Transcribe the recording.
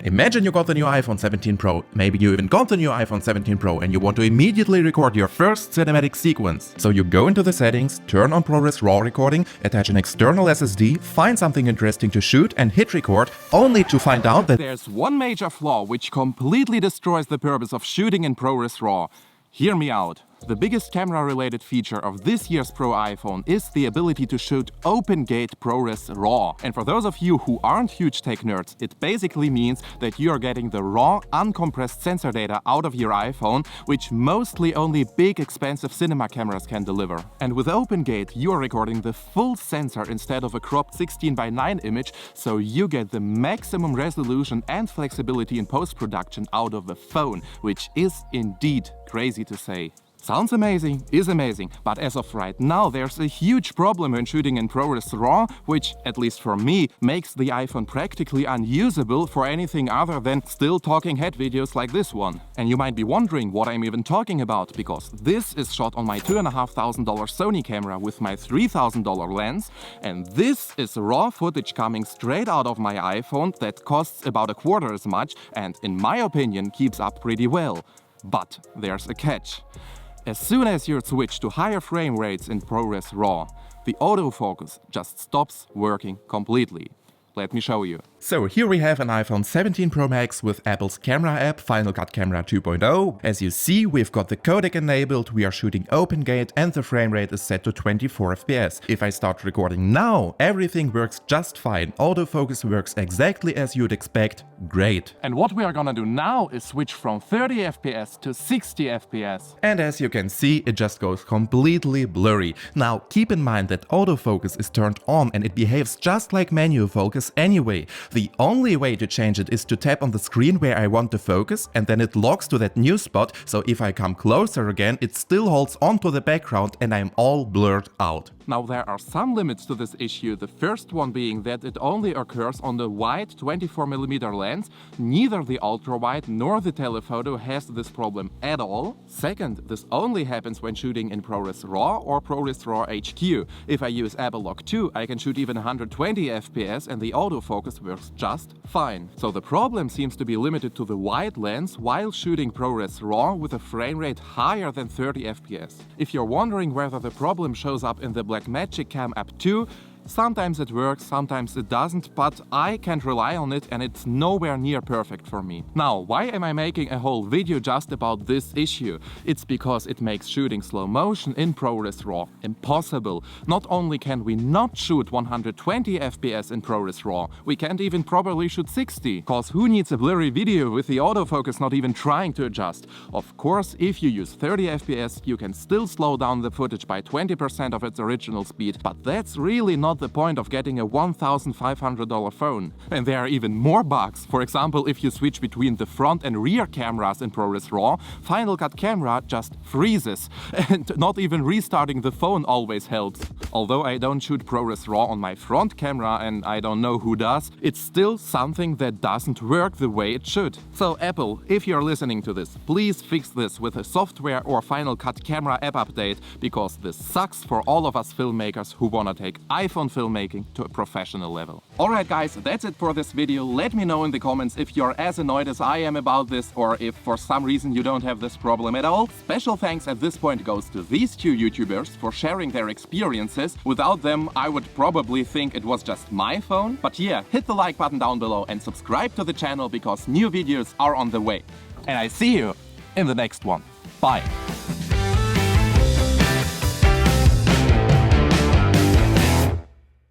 Imagine you got the new iPhone 17 Pro, maybe you even got the new iPhone 17 Pro and you want to immediately record your first cinematic sequence. So you go into the settings, turn on ProRes RAW recording, attach an external SSD, find something interesting to shoot and hit record, only to find out that there's one major flaw which completely destroys the purpose of shooting in ProRes RAW. Hear me out. The biggest camera-related feature of this year's Pro iPhone is the ability to shoot OpenGate ProRes RAW. And for those of you who aren't huge tech nerds, it basically means that you are getting the raw, uncompressed sensor data out of your iPhone, which mostly only big, expensive cinema cameras can deliver. And with OpenGate, you are recording the full sensor instead of a cropped 16:9 image, so you get the maximum resolution and flexibility in post-production out of the phone, which is indeed crazy to say. Sounds amazing, is amazing, but as of right now there's a huge problem when shooting in ProRes RAW, which, at least for me, makes the iPhone practically unusable for anything other than still talking head videos like this one. And you might be wondering what I'm even talking about, because this is shot on my $2,500 Sony camera with my $3,000 lens, and this is raw footage coming straight out of my iPhone that costs about a quarter as much and, in my opinion, keeps up pretty well. But there's a catch. As soon as you switch to higher frame rates in ProRes RAW, the autofocus just stops working completely. Let me show you. So here we have an iPhone 17 Pro Max with Apple's camera app, Final Cut Camera 2.0. As you see, we've got the codec enabled, we are shooting OpenGate and the frame rate is set to 24 FPS. If I start recording now, everything works just fine. Autofocus works exactly as you'd expect. Great. And what we are gonna do now is switch from 30 FPS to 60 FPS. And as you can see, it just goes completely blurry. Now keep in mind that autofocus is turned on and it behaves just like manual focus anyway. The only way to change it is to tap on the screen where I want to focus and then it locks to that new spot, so if I come closer again it still holds onto the background and I'm all blurred out. Now there are some limits to this issue, the first one being that it only occurs on the wide 24mm lens. Neither the ultra-wide nor the telephoto has this problem at all. Second, this only happens when shooting in ProRes RAW or ProRes RAW HQ. If I use Apple Lock 2, I can shoot even 120 FPS and the autofocus works just fine. So the problem seems to be limited to the wide lens while shooting ProRes RAW with a frame rate higher than 30 FPS. If you're wondering whether the problem shows up in the Blackmagic Camera app too, sometimes it works, sometimes it doesn't, but I can't rely on it and it's nowhere near perfect for me. Now, why am I making a whole video just about this issue? It's because it makes shooting slow motion in ProRes RAW impossible. Not only can we not shoot 120 FPS in ProRes RAW, we can't even properly shoot 60. Cause who needs a blurry video with the autofocus not even trying to adjust? Of course, if you use 30 FPS, you can still slow down the footage by 20% of its original speed, but that's really not the point of getting a $1,500 phone. And there are even more bugs. For example, if you switch between the front and rear cameras in ProRes RAW, Final Cut Camera just freezes. And not even restarting the phone always helps. Although I don't shoot ProRes RAW on my front camera and I don't know who does, it's still something that doesn't work the way it should. So Apple, if you're listening to this, please fix this with a software or Final Cut Camera app update, because this sucks for all of us filmmakers who wanna take iPhone filmmaking to a professional level. Alright guys, that's it for this video. Let me know in the comments if you're as annoyed as I am about this or if for some reason you don't have this problem at all. Special thanks at this point goes to these two YouTubers for sharing their experiences. Without them, I would probably think it was just my phone. But yeah, hit the like button down below and subscribe to the channel because new videos are on the way. And I see you in the next one. Bye!